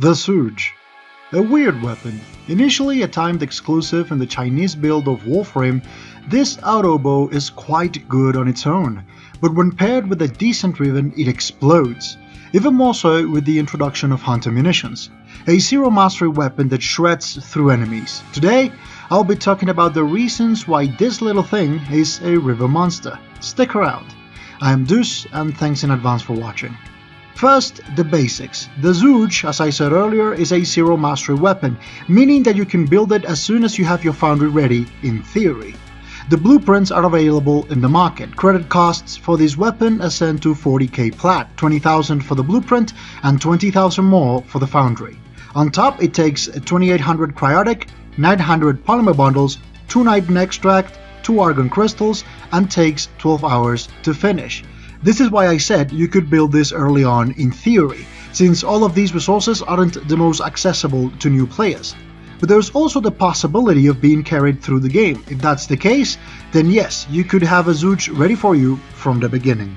The Zhuge. A weird weapon. Initially a timed exclusive in the Chinese build of Warframe, this auto bow is quite good on its own, but when paired with a decent Riven it explodes. Even more so with the introduction of hunter munitions, a zero mastery weapon that shreds through enemies. Today, I'll be talking about the reasons why this little thing is a river monster. Stick around. I am Deuce and thanks in advance for watching. First, the basics. The Zhuge, as I said earlier, is a zero mastery weapon, meaning that you can build it as soon as you have your foundry ready, in theory. The blueprints are available in the market. Credit costs for this weapon ascend to 40k plat, 20,000 for the blueprint and 20,000 more for the foundry. On top it takes 2800 cryotic, 900 polymer bundles, 2 nitrogen extract, 2 argon crystals and takes 12 hours to finish. This is why I said you could build this early on in theory, since all of these resources aren't the most accessible to new players. But there's also the possibility of being carried through the game. If that's the case, then yes, you could have a Zhuge ready for you from the beginning.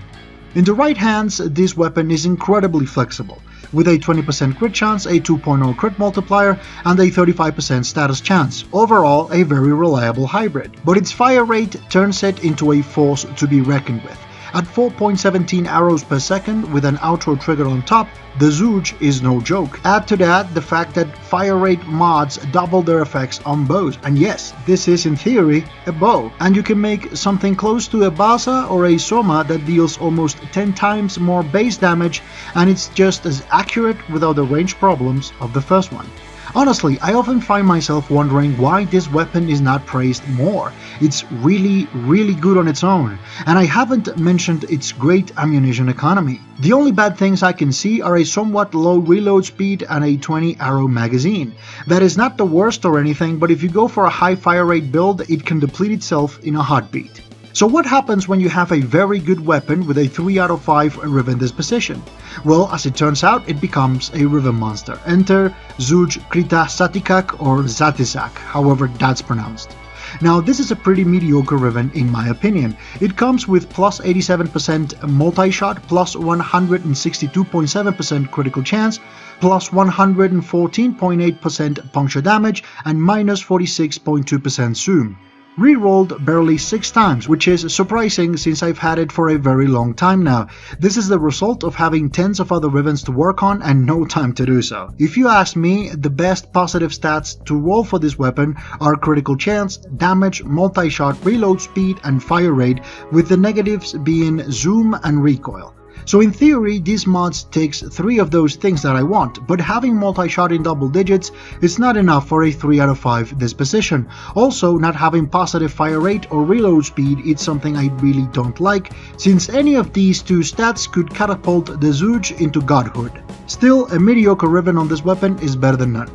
In the right hands, this weapon is incredibly flexible, with a 20% crit chance, a 2.0 crit multiplier, and a 35% status chance. Overall, a very reliable hybrid. But its fire rate turns it into a force to be reckoned with. At 4.17 arrows per second with an auto trigger on top, the Zhuge is no joke. Add to that the fact that fire rate mods double their effects on bows, and yes, this is in theory a bow, and you can make something close to a Baza or a Soma that deals almost 10 times more base damage, and it's just as accurate without the range problems of the first one. Honestly, I often find myself wondering why this weapon is not praised more. It's really good on its own, and I haven't mentioned its great ammunition economy. The only bad things I can see are a somewhat low reload speed and a 20 arrow magazine. That is not the worst or anything, but if you go for a high fire rate build, it can deplete itself in a heartbeat. So what happens when you have a very good weapon with a 3 out of 5 Riven disposition? Well, as it turns out, it becomes a Riven monster. Enter Zhuge Krita Satikak or Zatizak, however that's pronounced. Now this is a pretty mediocre Riven in my opinion. It comes with plus 87% multi-shot, plus 162.7% critical chance, plus 114.8% puncture damage, and minus 46.2% zoom. Rerolled barely 6 times, which is surprising since I've had it for a very long time now. This is the result of having tens of other Rivens to work on and no time to do so. If you ask me, the best positive stats to roll for this weapon are critical chance, damage, multi-shot, reload speed and fire rate, with the negatives being zoom and recoil. So in theory, these mods takes 3 of those things that I want, but having multi-shot in double digits is not enough for a 3 out of 5 disposition. Also, not having positive fire rate or reload speed is something I really don't like, since any of these 2 stats could catapult the Zhuge into godhood. Still, a mediocre Riven on this weapon is better than none.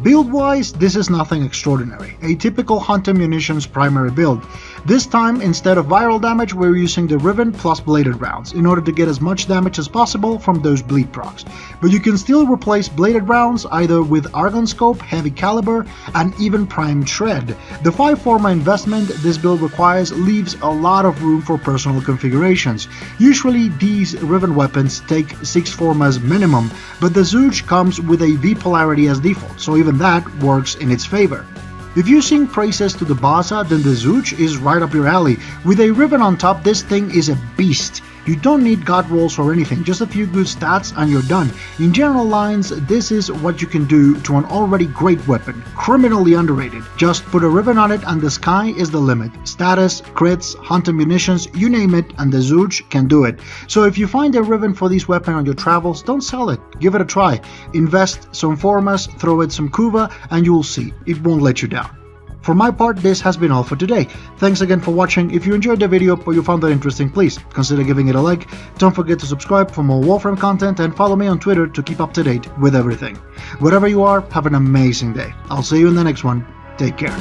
Build-wise, this is nothing extraordinary, a typical hunter munitions primary build. This time, instead of viral damage, we're using the Riven plus bladed rounds, in order to get as much damage as possible from those bleed procs. But you can still replace bladed rounds either with Argon Scope, Heavy Caliber, and even Primed Shred. The 5 forma investment this build requires leaves a lot of room for personal configurations. Usually these Riven weapons take 6 formas minimum, but the Zhuge comes with a V polarity as default, so even that works in its favor. If you sing praises to the Baza, then the Zhuge is right up your alley. With a Riven on top, this thing is a beast. You don't need god rolls or anything, just a few good stats and you're done. In general lines, this is what you can do to an already great weapon, criminally underrated. Just put a Riven on it and the sky is the limit. Status, crits, hunter munitions, you name it, and the Zhuge can do it. So if you find a Riven for this weapon on your travels, don't sell it, give it a try. Invest some formas, throw it some Kuva, and you'll see, it won't let you down. For my part, this has been all for today. Thanks again for watching. If you enjoyed the video or you found it interesting, please consider giving it a like. Don't forget to subscribe for more Warframe content and follow me on Twitter to keep up to date with everything. Wherever you are, have an amazing day. I'll see you in the next one. Take care.